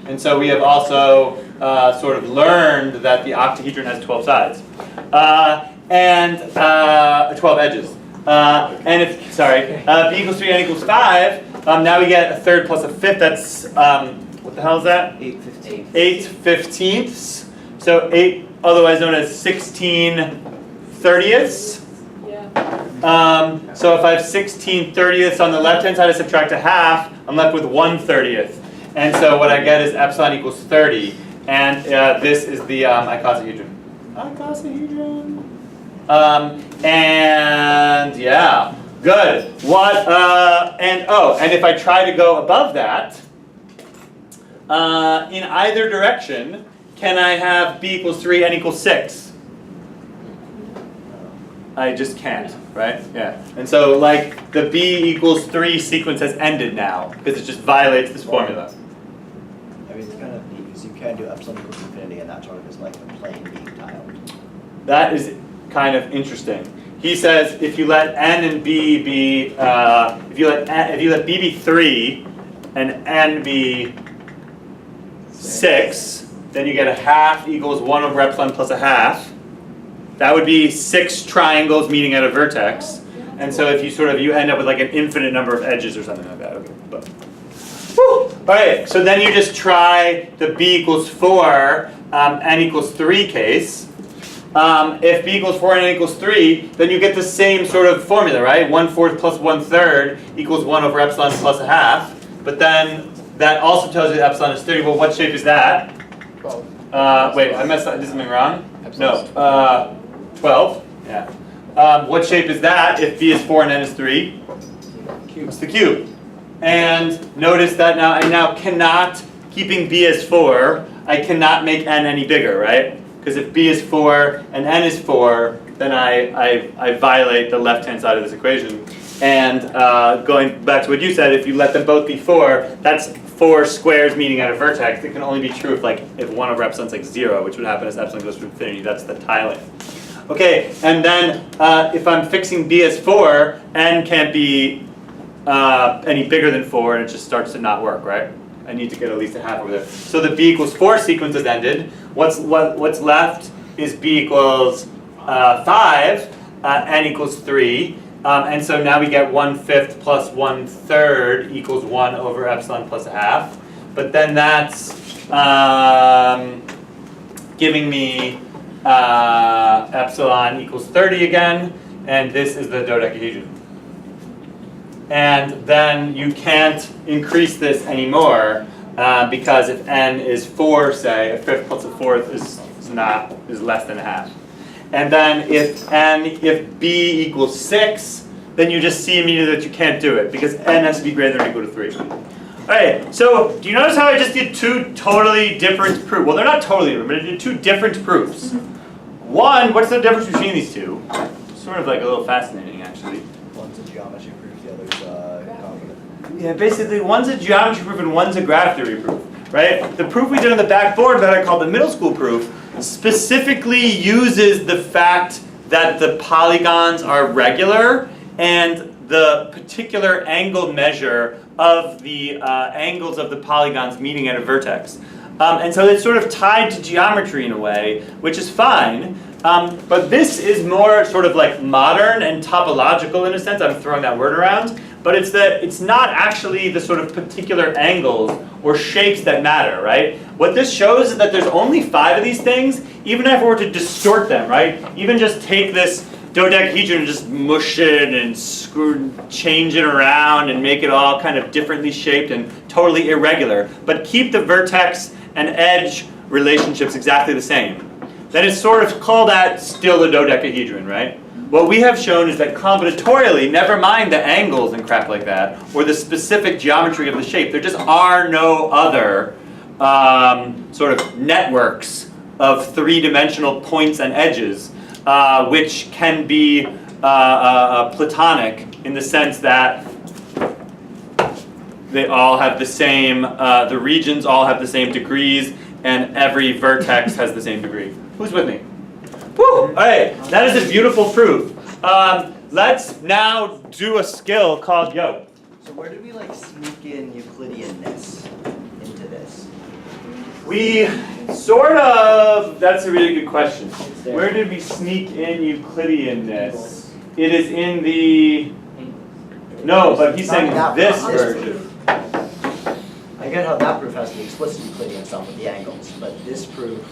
And so we have also sort of learned that the octahedron has 12 sides. And 12 edges. And if, sorry, b equals 3, n equals 5, now we get a third plus a fifth. That's, what the hell is that? 8/15. 8/15ths. So 8, otherwise known as 16/30ths. So if I have 16/30ths on the left-hand side, I subtract a half, I'm left with 1/30th. And so what I get is epsilon equals 30. And this is the icosahedron. Icosahedron. And yeah, good. What, and if I try to go above that, in either direction, can I have b equals 3, n equals 6? I just can't, right? Yeah. And so, like, the b equals 3 sequence has ended now, because it just violates this formula. I mean, it's kind of neat, because you can do epsilon equals infinity, and that sort of is like the plane being tiled. That is kind of interesting. He says if you let n and b be, if you let b be 3 and n be 6, then you get a half equals 1 over epsilon plus a half. That would be 6 triangles meeting at a vertex. And so if you you end up with like an infinite number of edges or something like that. Okay. But, whew. All right, so then you just try the b equals 4, n equals 3 case. If b equals 4 and n equals 3, then you get the same sort of formula, right? 1/4 plus 1/3 equals 1 over epsilon plus a half. But then that also tells you that epsilon is 30. Well, what shape is that? 12. Wait, I messed up. I did something wrong? Epsilon. No. 12? Yeah. What shape is that if b is 4 and n is 3? Cube. It's the cube. And notice that now I cannot, keeping b as 4, I cannot make n any bigger, right? Because if b is 4 and n is 4, then I violate the left-hand side of this equation. And going back to what you said, if you let them both be 4, that's 4 squares meeting at a vertex. It can only be true if 1 over epsilon is like 0, which would happen as epsilon goes to infinity. That's the tiling. Okay, and then if I'm fixing b as 4, n can't be any bigger than 4, and it just starts to not work, right? I need to get at least a half over there. So the b equals 4 sequence is ended. What's left is b equals 5, n equals 3. And so now we get 1/5 plus 1/3 equals 1 over epsilon plus a half. But then that's giving me epsilon equals 30 again. And this is the dodecahedron. And then you can't increase this anymore because if n is 4, say, a fifth plus a fourth is less than a half. And then if b equals 6, then you just see immediately that you can't do it because n has to be greater than or equal to 3. Alright, so do you notice how I just did 2 totally different proofs? Well, they're not totally different, but I did 2 different proofs. One, what's the difference between these two? Sort of like a little fascinating, actually. One's a geometry proof, the other's cognitive. Yeah, basically, one's a geometry proof and one's a graph theory proof, right? The proof we did on the backboard that I called the middle school proof specifically uses the fact that the polygons are regular and the particular angle measure of the angles of the polygons meeting at a vertex. And so it's sort of tied to geometry in a way, which is fine. But this is more sort of like modern and topological in a sense. I'm throwing that word around. But it's not actually the sort of particular angles or shapes that matter, right? What this shows is that there's only 5 of these things, even if we were to distort them, right? Even just take this dodecahedron and just mush it and change it around and make it all kind of differently shaped and totally irregular, but keep the vertex and edge relationships exactly the same. Then it's sort of called that still a dodecahedron, right? What we have shown is that combinatorially, never mind the angles and crap like that, or the specific geometry of the shape, there just are no other sort of networks of 3-dimensional points and edges which can be Platonic in the sense that they all have the same, the regions all have the same degrees, and every vertex has the same degree. Who's with me? Woo! All right, that is a beautiful proof. Let's now do a skill called yo. So where do we like sneak in Euclideanness into this? We sort of, that's a really good question. Where did we sneak in Euclideanness? It is in the, no, but he's saying this version. I get how that proof has the explicit Euclidean stuff with the angles, but this proof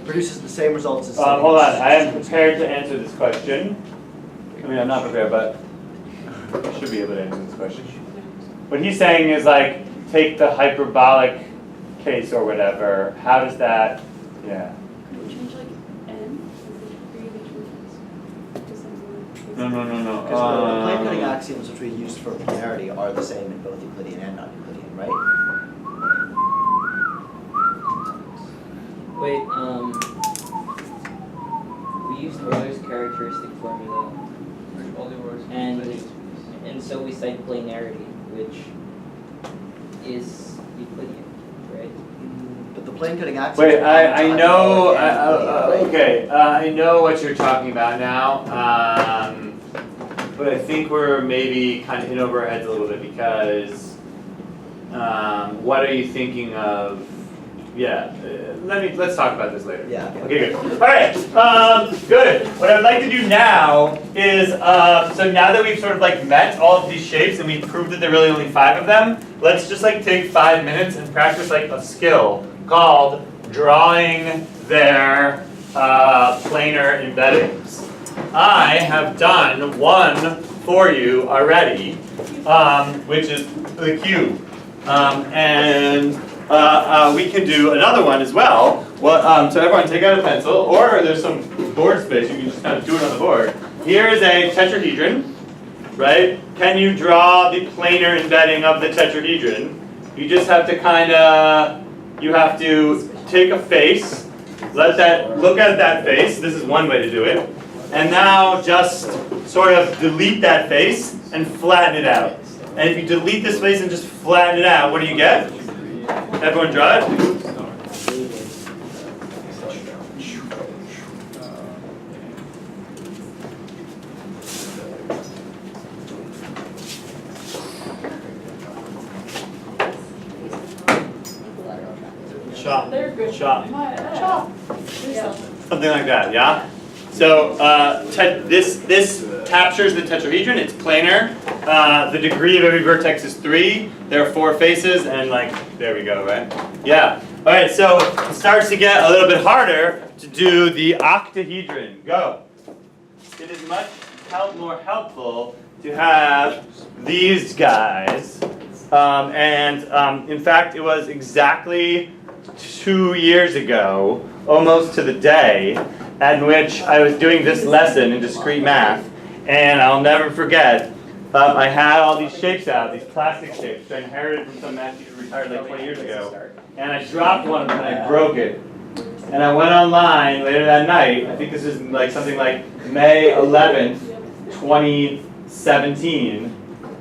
produces the same results as Hold on, I am prepared to answer this question. I mean, I'm not prepared, but I should be able to answer this question. What he's saying is like, take the hyperbolic case or whatever, how does that, yeah. Could we change like n as the degree of each one? To some No. Because the plane cutting axioms which we used for planarity are the same in both Euclidean and non-Euclidean, right? Wait, we used Euler's characteristic formula, and so we cite planarity, which is Euclidean, right? But the plane cutting axioms. Wait, I know, okay. okay, I know what you're talking about now, but I think we're maybe kind of in over our heads a little bit because what are you thinking of? Yeah, let's talk about this later. Yeah. Okay, good. All right, good. What I'd like to do now is, so now that we've sort of like met all of these shapes and we've proved that there are really only 5 of them, let's just like take 5 minutes and practice like a skill called drawing their planar embeddings. I have done one for you already, which is the cube, we can do another one as well. Well, so everyone take out a pencil, or there's some board space, you can just kind of do it on the board. Here is a tetrahedron, right? Can you draw the planar embedding of the tetrahedron? You just have to kind of, you have to take a face, look at that face, this is one way to do it, and now just sort of delete that face and flatten it out. And if you delete this face and just flatten it out, what do you get? Everyone draw it? Chop. They're good. Chop. Chop. Yeah. Something like that, yeah? So this captures the tetrahedron, it's planar. The degree of every vertex is 3. There are 4 faces, and like, there we go, right? Yeah. All right, so it starts to get a little bit harder to do the octahedron. Go. It is much more helpful to have these guys. In fact, it was exactly 2 years ago, almost to the day, at which I was doing this lesson in discrete math, and I'll never forget, I had all these shapes out, these plastic shapes, which I inherited from some math teacher who retired like 20 years ago, and I dropped one of them and I broke it. And I went online later that night, I think this is like something like May 11th, 2017,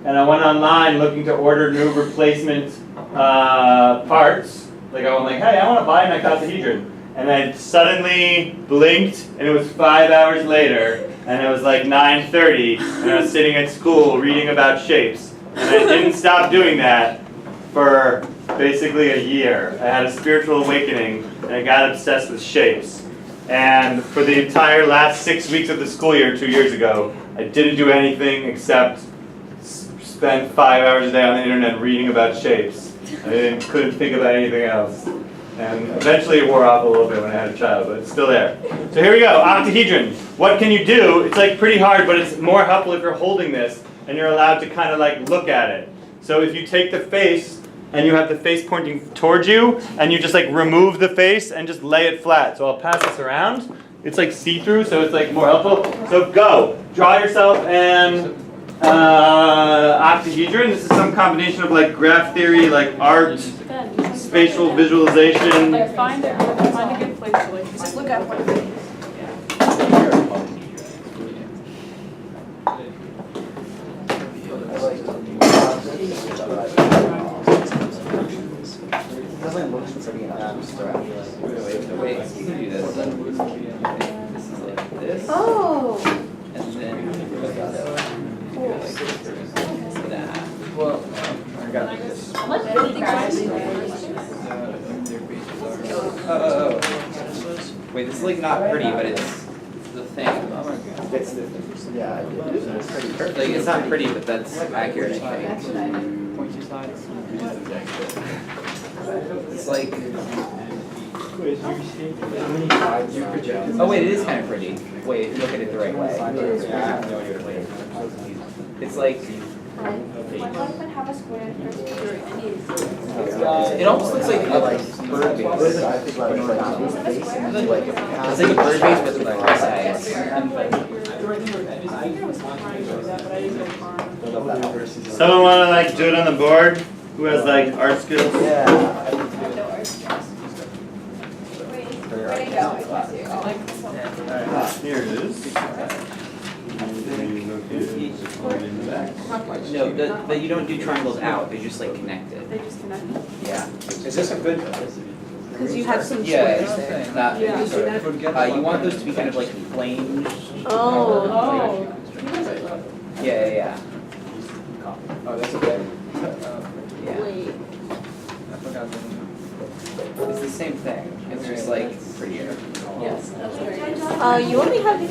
and I went online looking to order new replacement parts. Like I went like, hey, I want to buy an icosahedron. And I suddenly blinked, and it was 5 hours later, and it was like 9:30, and I was sitting at school reading about shapes. And I didn't stop doing that for basically a year. I had a spiritual awakening, and I got obsessed with shapes. And for the entire last 6 weeks of the school year 2 years ago, I didn't do anything except spend 5 hours a day on the internet reading about shapes. I couldn't think about anything else. And eventually it wore off a little bit when I had a child, but it's still there. So here we go, octahedron. What can you do? It's like pretty hard, but it's more helpful if you're holding this and you're allowed to kind of like look at it. So if you take the face and you have the face pointing towards you and you just like remove the face and just lay it flat. So I'll pass this around. It's like see-through, so it's like more helpful. So go, draw yourself an octahedron. This is some combination of like graph theory, like art, spatial visualization. Like find a good place to like just look at one thing. Wait, you can do this. This is like this. Oh. And then like that. Well, I got this. Let's really try. Wait, this is like not pretty, but it's the thing. It's, yeah, it's pretty perfect. Like, it's not pretty, but that's accurate, I think. That's what I did. Pointy side. It's like, How many sides you project? oh wait, it is kind of pretty. Wait, if you look at it the right way. It's like, Why do I have a square first or any? it almost looks like a bird base. I think like Is that a square? It's like a bird base with like sides. Someone want to like do it on the board? Who has like art skills? Yeah. Where you go? I can't see it. Here it is. No, that you don't do triangles out, they're just like connected. They just connect. Yeah. Is this a good? Because you have some Yeah, squares there. not, Yeah. you want those to be kind of like plain. Oh. Yeah. Oh, that's okay. Yeah. Wait. I forgot the. It's the same thing, it's just like prettier. Yes, that's very good. You only have here?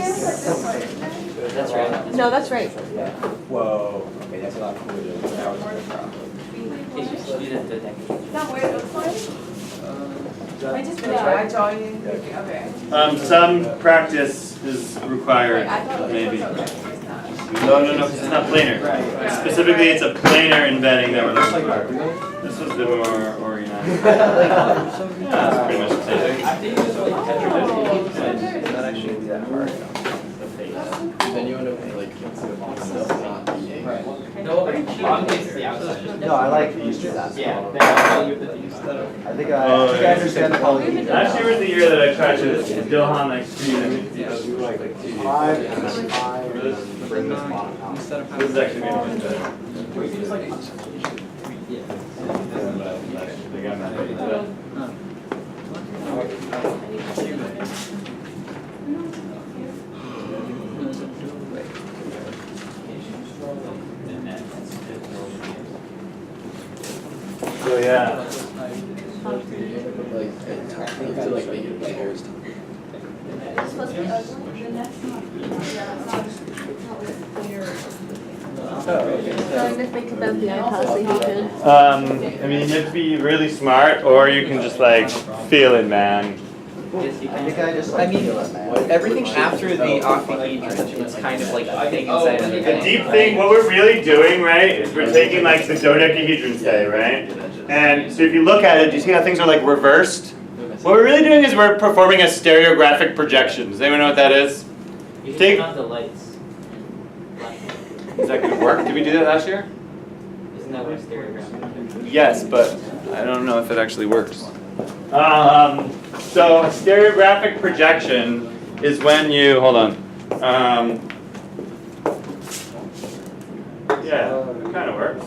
That's right. No, that's right. Whoa. Okay, that's a lot cooler than that was the problem. Not where it looks like. I just okay. Some practice is required, I thought maybe. it was No, it's not planar. Specifically, it's a planar embedding that we're looking for. This was the more organized. Yeah, that's pretty much the same thing. Not actually that hard. Then you end up like not being. Right. No, I like these two that. Yeah. I think I Oh, yeah. understand the polyhedron. Last year was the year that I tried to Dilhan like screen. This is actually making it better. So yeah. It's supposed to be ugly. The next Trying to think about the icosahedron. I mean, you have to be really smart, or you can just like feel it, man. I think I just I like mean, feel it, man. everything after the octahedron is kind of like a thing inside of the The deep thing, what we're really doing, right, is we're taking like the dodecahedron, say, right? And so if you look at it, do you see how things are like reversed? What we're really doing is we're performing a stereographic projection. Does anyone know what that is? You can Take- turn on the lights. Is that going to work? Did we do that last year? Isn't that what stereographic? Yes, but I don't know if it actually works. So a stereographic projection is when you, hold on. Yeah, it kind of works.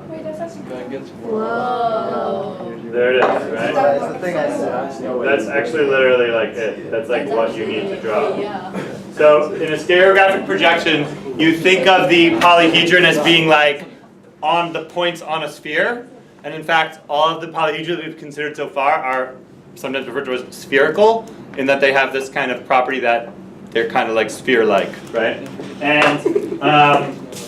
Wait, that's actually. Whoa. There it is, right? That's the thing I said. That's actually literally like it. That's like what you need to draw. Yeah. So in a stereographic projection, you think of the polyhedron as being like on the points on a sphere. And in fact, all of the polyhedra that we've considered so far are sometimes referred to as spherical, in that they have this kind of property that they're kind of like sphere-like, right? And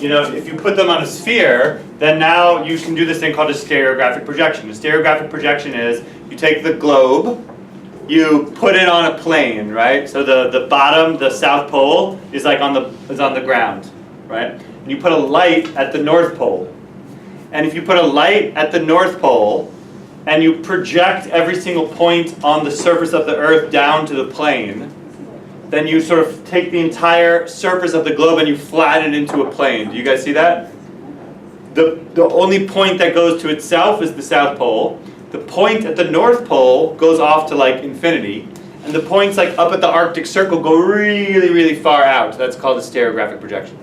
you know, if you put them on a sphere, then now you can do this thing called a stereographic projection. A stereographic projection is you take the globe, you put it on a plane, right? So the bottom, the south pole, is like on the ground, right? And you put a light at the north pole. And if you put a light at the north pole, and you project every single point on the surface of the Earth down to the plane, then you sort of take the entire surface of the globe and you flatten it into a plane. Do you guys see that? The only point that goes to itself is the South Pole. The point at the North Pole goes off to like infinity. And the points like up at the Arctic Circle go really, really far out. That's called a stereographic projection.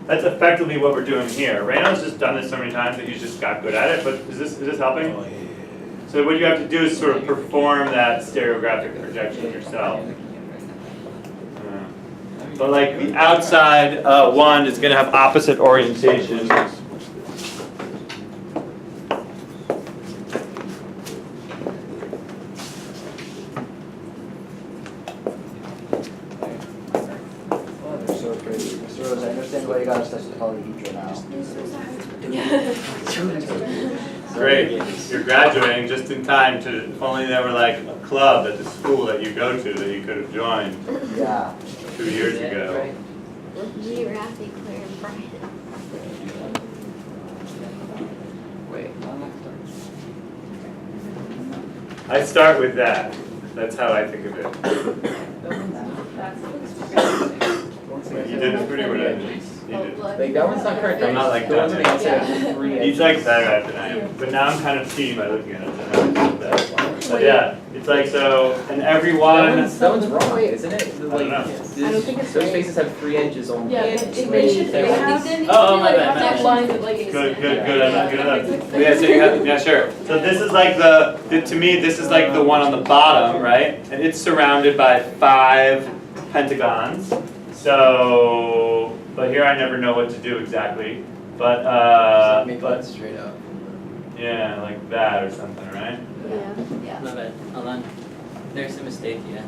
That's effectively what we're doing here. Raynaud's just done this so many times that he's just got good at it, but is this helping? So what you have to do is sort of perform that stereographic projection yourself. But like the outside one is going to have opposite orientation. why you got us touch the polyhedron now. Great. You're graduating just in time to, if only there were like a club at the school that you go to that you could have joined Yeah. 2 years ago. Geographic Projection. Wait. I start with that. That's how I think of it. You did pretty good. You did. Like that one's not correct. I'm not like the that. one that you said had 3 edges. He's like better at it than I am. But now I'm kind of cheating by looking at it. But yeah, it's like so, and every one. That one's wrong, isn't it? don't Like, know. I don't think it's those right. faces have 3 edges only. Yeah, It's they really should, they different. have, they need to Oh, be my like, bad, have my that bad. line that like. Good, I'm not good enough. Yeah, so you have, yeah, sure. So this is like to me, this is like the one on the bottom, right? And it's surrounded by 5 pentagons. So, but here I never know what to do exactly. But, Make but that straight up. yeah, like that or something, right? Yeah. My bad, hold on. There's a mistake, yeah.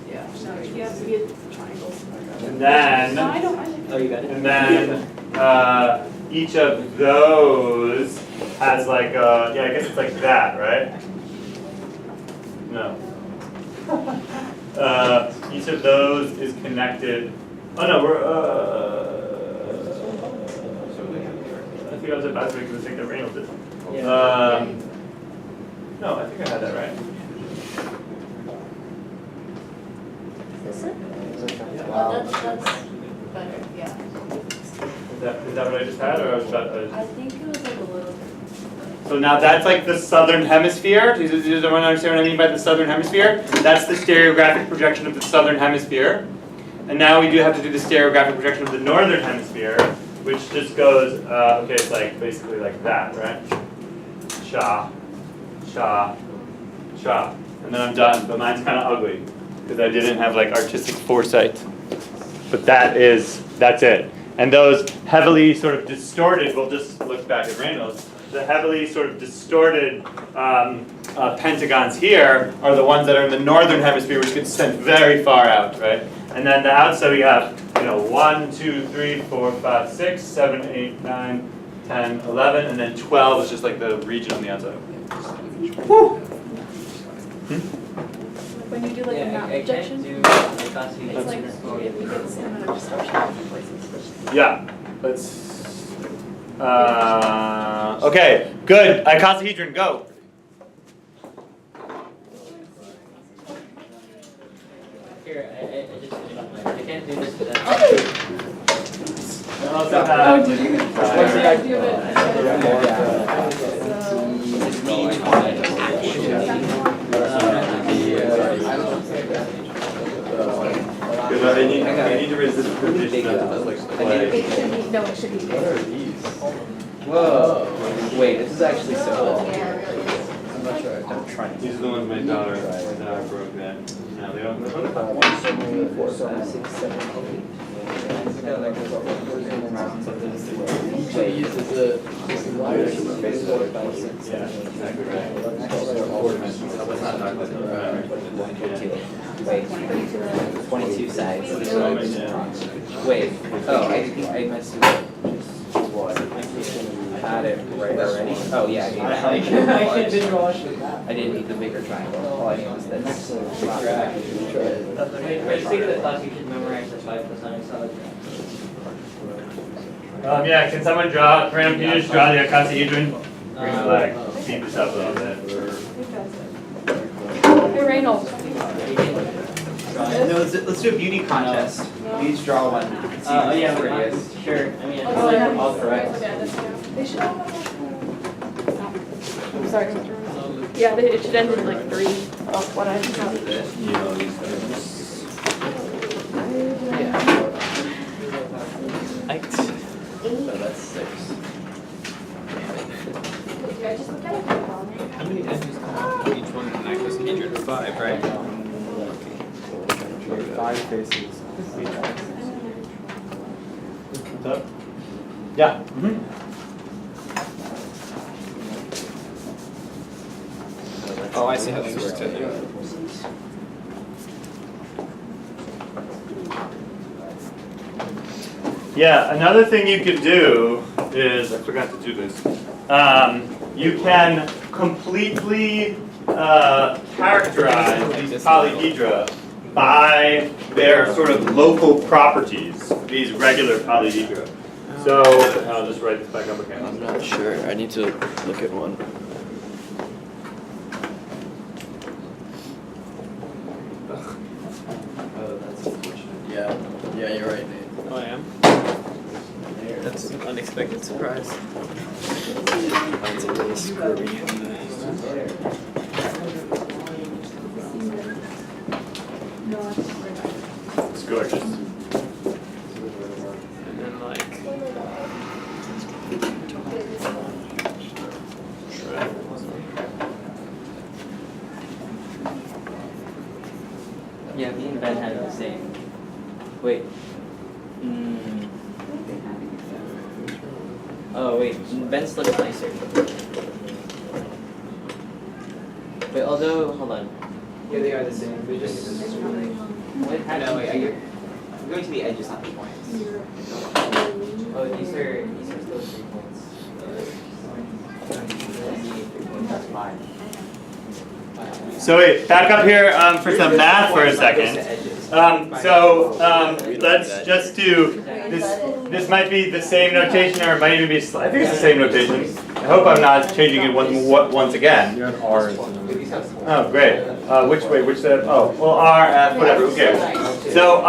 Yeah. No, you have to be a triangle. And No, I then, don't, I Oh, you got it? and then, each of those has like a, yeah, I guess it's like that, right? No. Each of those is connected. Oh no, we're I think I was about to make the mistake that Reynolds did. No, I think I had that right. Is this it? Wow. that's better, yeah. Is that what I just had, or I was about? I think it was like a little. So now that's like the southern hemisphere. Does everyone understand what I mean by the southern hemisphere? That's the stereographic projection of the southern hemisphere. And now we do have to do the stereographic projection of the northern hemisphere, which just goes, okay, it's like basically like that, right? Cha, cha, cha. And then I'm done, but mine's kind of ugly because I didn't have like artistic foresight. But that's it. And those heavily sort of distorted, we'll just look back at Reynolds, the heavily sort of distorted pentagons here are the ones that are in the northern hemisphere, which get sent very far out, right? And then the outside we have, 1, 2, 3, 4, 5, 6, 7, 8, 9, 10, 11, and then 12 is just like the region on the outside. Woo! When you do like a map I can't projection, do it's like, Icosahedron. we get the same amount of distortion in different places. Yeah, okay, good. Icosahedron, go. Here, I just finished mine. I can't do this without. Oh, did you? What's the idea of it? I need to resist the position of It should be, no, it should be bigger. Whoa. Wait, this is actually so cool. Yeah, it really is. I'm not sure. I'm trying These are the ones my daughter broke that. Now they don't. 1, 2, 3, 4, 5, 6, 7, 8. So he uses the wires to face forward by 6. Yeah, exactly right. Wait, 22 sides. Yeah. Wait, oh, I messed it up. What? I had it right already. Oh yeah, I didn't need the bigger triangle. All I need was this. I just think that class you should memorize the 5 Platonic solid graphs. Yeah, can someone draw, Graham, can you just draw the icosahedron? We're gonna like speed this up a little bit. Hey Reynolds. No, let's do a beauty contest. We each draw one. Oh yeah, Pretty we're good. sure. I mean, Oh, it's yeah. like all correct. They should. I'm sorry. Yeah, it should end in like 3 of what I have. So that's 6. How many edges come off each one in an icosahedron? 5, right? 5 faces. Yeah. Oh, I see how this works. Yeah, another thing you can do is, I forgot to do this, you can completely characterize these polyhedra by their sort of local properties, these regular polyhedra. So, I'll just write this back up again. I'm not sure. I need to look at one. Oh, that's unfortunate. Yeah, you're right, Nate. Oh, I am? That's an unexpected surprise. Mine's a little screwy. It's gorgeous. And then like, Yeah, me and Ben had the same. Wait. Oh wait, Ben's looks nicer. Wait, although, hold on. Yeah, they are the same. They're just. What No, happened? wait, I'm going to the edges, not the points. Oh, these are still 3 points. That's fine. So wait, back up here for some math for a second. Let's just do this. This might be the same notation, or it might even be. I think it's the same notation. I hope I'm not changing it once again. You're an R. Oh, great. Which way? Which set? Oh, well, R, F, whatever. Who cares? So,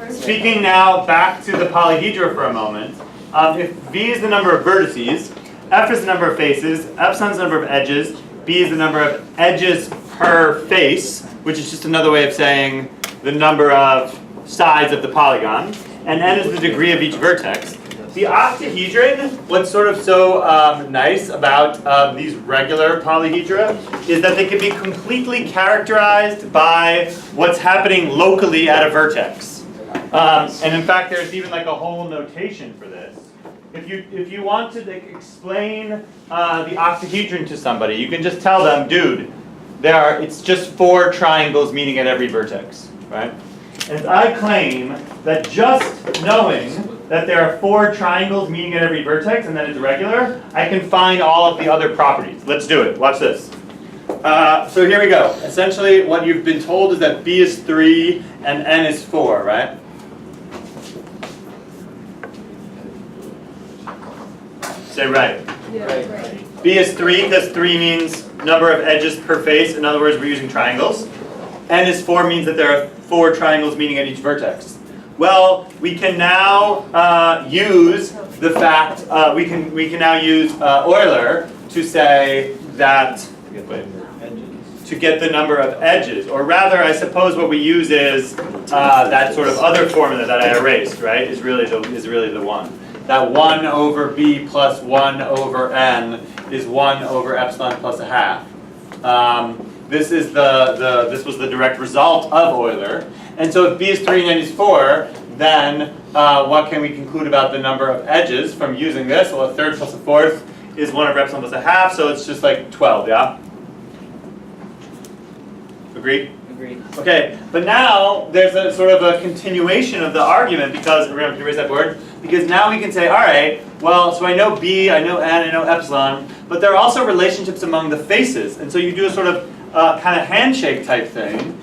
speaking now back to the polyhedra for a moment. If V is the number of vertices, F is the number of faces, epsilon is the number of edges, B is the number of edges per face, which is just another way of saying the number of sides of the polygon, and N is the degree of each vertex. The octahedron, what's sort of so nice about these regular polyhedra is that they can be completely characterized by what's happening locally at a vertex. And in fact, there's even like a whole notation for this. If you want to explain the octahedron to somebody, you can just tell them, dude, it's just 4 triangles meeting at every vertex, right? And I claim that just knowing that there are 4 triangles meeting at every vertex and that it's regular, I can find all of the other properties. Let's do it. Watch this. So here we go. Essentially, what you've been told is that B is 3 and N is 4, right? Say right. Right. B is 3 because 3 means number of edges per face. In other words, we're using triangles. N is 4 means that there are 4 triangles meeting at each vertex. Well, we can now use the fact, we can now use Euler to say that, to get the number of edges. Or rather, I suppose what we use is that sort of other formula that I erased, right, is really the one. That 1 over B plus 1 over N is 1 over epsilon plus a half. This was the direct result of Euler. And so if B is 3 and N is 4, then what can we conclude about the number of edges from using this? Well, a third plus a fourth is 1 over epsilon plus a half, so it's just like 12, yeah? Agreed? Agreed. Okay, but now there's a sort of a continuation of the argument because, we're going to erase that word, because now we can say, all right, well, so I know B, I know N, I know epsilon, but there are also relationships among the faces, and so you do a sort of kind of handshake type thing.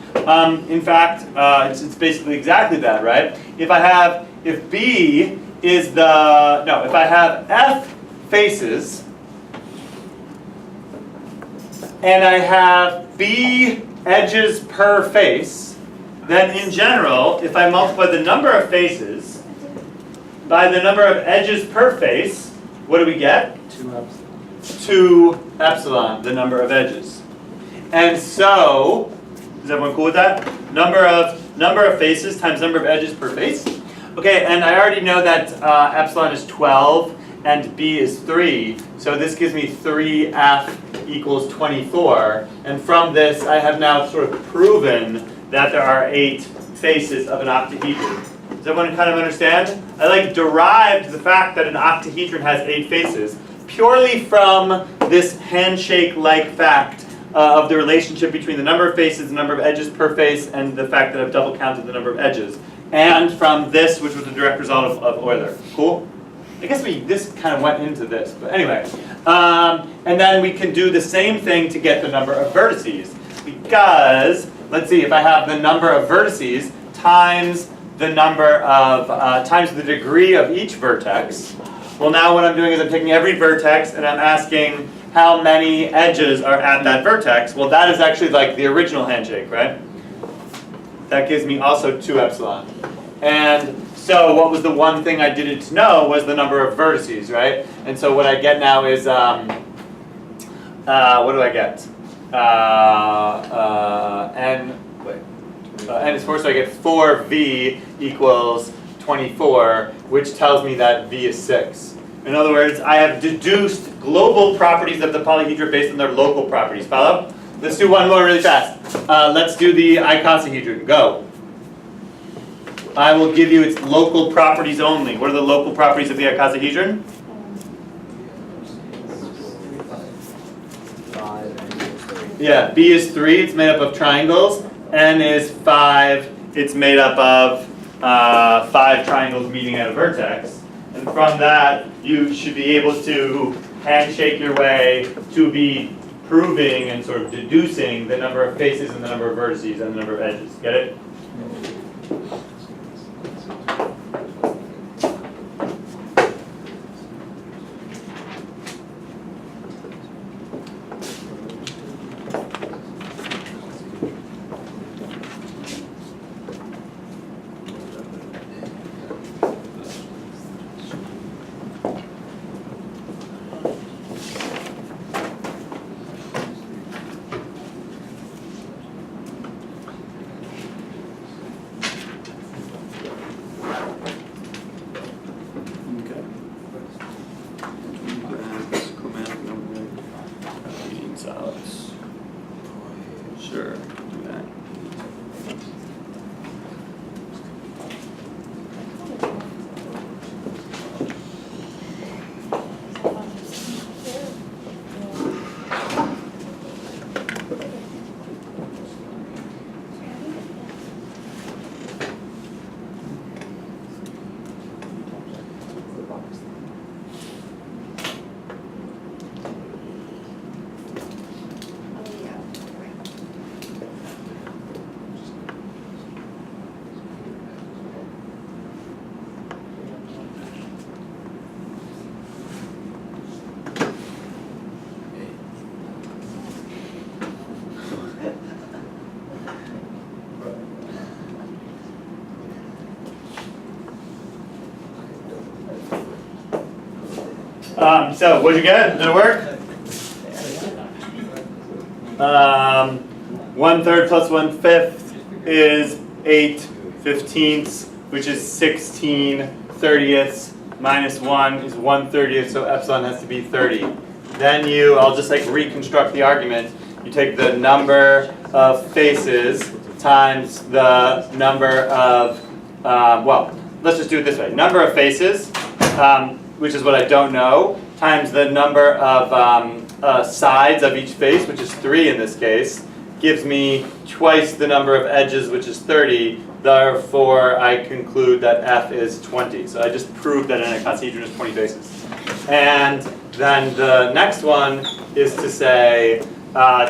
In fact, it's basically exactly that, right? If I have F faces, and I have B edges per face, then in general, if I multiply the number of faces by the number of edges per face, what do we get? 2 epsilon, the number of edges. And so, is everyone cool with that? Number of faces times number of edges per face. Okay, and I already know that epsilon is 12 and B is 3. So this gives me 3F equals 24. And from this, I have now sort of proven that there are 8 faces of an octahedron. Does everyone kind of understand? I derived the fact that an octahedron has 8 faces purely from this handshake-like fact of the relationship between the number of faces, the number of edges per face, and the fact that I've double counted the number of edges. and from this, which was the direct result of Euler. Cool? I guess this kind of went into this, but anyway. And then we can do the same thing to get the number of vertices. Because, let's see, if I have the number of vertices times the number of, times the degree of each vertex, well now what I'm doing is I'm taking every vertex and I'm asking how many edges are at that vertex. Well, that is actually like the original handshake, right? That gives me also 2 epsilon. And so what was the one thing I didn't know was the number of vertices, right? And so what I get now is, what do I get? N is 4, so I get 4v equals 24, which tells me that v is 6. In other words, I have deduced global properties of the polyhedra based on their local properties. Follow? Let's do one more really fast. Let's do the icosahedron. Go. I will give you its local properties only. What are the local properties of the icosahedron? Yeah, B is 3, it's made up of triangles. N is 5, it's made up of 5 triangles meeting at a vertex. And from that, you should be able to handshake your way to be proving and sort of deducing the number of faces and the number of vertices and the number of edges. Get it? So, what'd you get? Did it work? 1/3 plus 1/5 is 8/15, which is 16/30, minus 1 is 1/30, so epsilon has to be 30. Then I'll just like reconstruct the argument. You take the number of faces times the number of, well, let's just do it this way. Number of faces, which is what I don't know, times the number of sides of each face, which is 3 in this case, gives me twice the number of edges, which is 30. Therefore, I conclude that f is 20. So I just proved that an icosahedron is 20 faces. And then the next one is to say,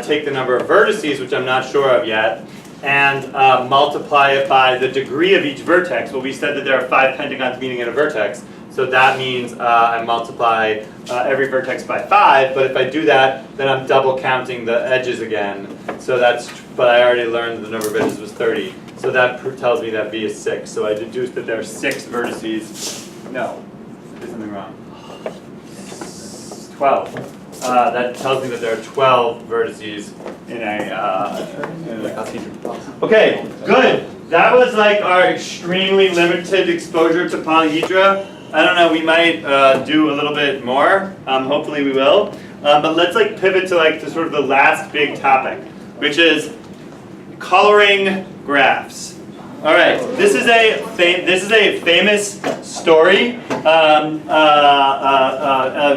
take the number of vertices, which I'm not sure of yet, and multiply it by the degree of each vertex. Well, we said that there are 5 pentagons meeting at a vertex. So that means I multiply every vertex by 5, but if I do that, then I'm double counting the edges again. So but I already learned that the number of edges was 30. So that tells me that v is 6. So I deduced that there are 6 vertices. No, there's something wrong. 12. That tells me that there are 12 vertices in a icosahedron. Okay, good. That was like our extremely limited exposure to polyhedra. I don't know, we might do a little bit more. Hopefully we will. But let's like pivot to like sort of the last big topic, which is coloring graphs. All right, this is a famous story of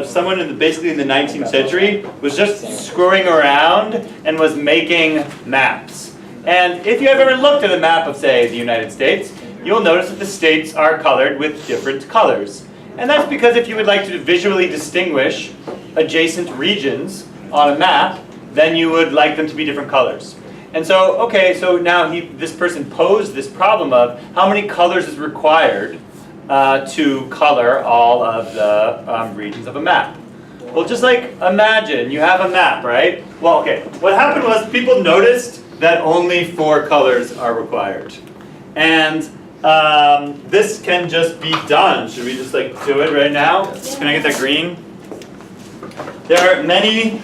someone basically in the 19th century was just screwing around and was making maps. And if you have ever looked at a map of, say, the United States, you'll notice that the states are colored with different colors. And that's because if you would like to visually distinguish adjacent regions on a map, then you would like them to be different colors. And so, okay, so now this person posed this problem of how many colors is required to color all of the regions of a map. Well, just like imagine you have a map, right? Well, okay, what happened was people noticed that only 4 colors are required. And this can just be done. Should we just like do it right now? Can I get that green? There are many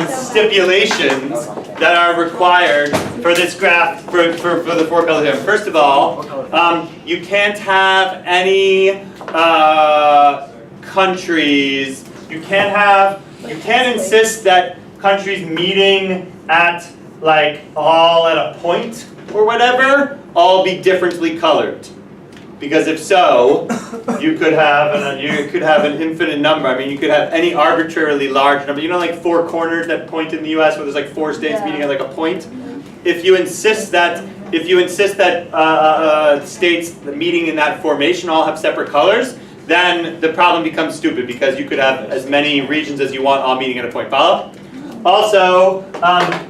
stipulations that are required for this graph, for the 4 colors here. First of all, you can't have any countries, you can't insist that countries meeting at like all at a point or whatever all be differently colored. Because if so, you could have an infinite number. I mean, you could have any arbitrarily large number. You know, like 4 corners that point in the U.S. where there's like 4 states meeting at like a point. If you insist that states meeting in that formation all have separate colors, then the problem becomes stupid because you could have as many regions as you want all meeting at a point. Follow? Also,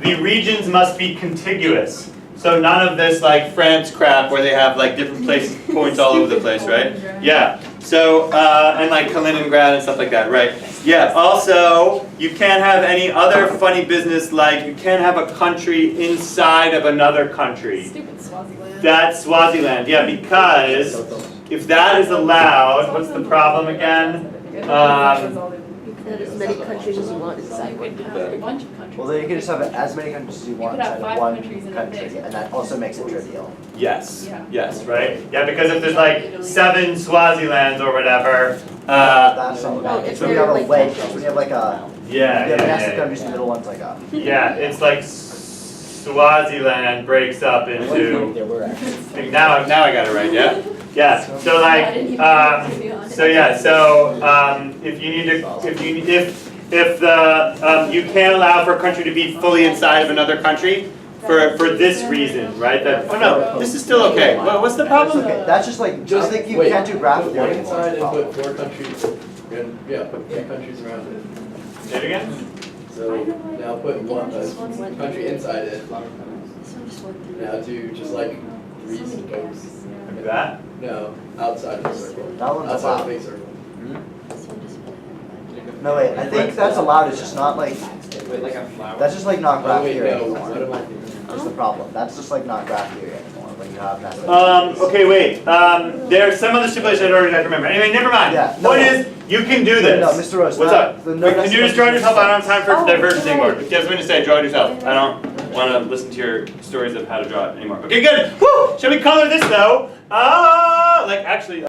the regions must be contiguous. So none of this like France crap where they have like different points all over the place, right? Yeah. So and like Kaliningrad and stuff like that, right? Yeah. Also, you can't have any other funny business like you can't have a country inside of another country. Stupid Swaziland. That's Swaziland, yeah, because if that is allowed, what's the problem again? That as many countries as you want inside one You could have a bunch of countries. Well, then you can just have as many countries as you want could have inside of 5 one countries in a country, big. and that also makes it trivial. Yes, Yeah. yes, right? Yeah, because if there's like 7 Swazilands or whatever, That's all. Well, if It's when you they're have a like wedge, countries. when you have like a, yeah, you have massive yeah. countries, the middle one's like a. Yeah, it's like Swaziland breaks up into. There were actually. Now I got it right, yeah? Yeah, so like, if you need to, if you can't allow for a country to be fully inside of another country for this reason, right? That, oh no, this is still okay. What's the That's problem? okay, that's just like, I think you wait, can't do graph put theory one anymore. inside is the and problem. put 4 countries, put 3 countries around it. Say it again? So now put one country inside it. Now do just like 3 spokes. Like that? No, outside the circle. That one's Outside allowed. the big circle. No, wait, I think that's allowed, it's just not like, Wait, like a flower? that's just like not graph Oh wait, theory no, anymore. what am I thinking? That's the problem, that's just like not graph theory anymore, when you have massive. Okay, wait. There are some other stipulations I don't have to remember. Anyway, never mind. Yeah, no, Point no. is, you can do this. No, Mr. Rose, What's not- up? the Wait, no can you just draw it yourself? I don't have time for Oh, divergence right. anymore. If you have something to say, draw it yourself. I don't want to listen to your stories of how to draw it anymore. Okay, good. Woo! Shall we color this though? Like actually.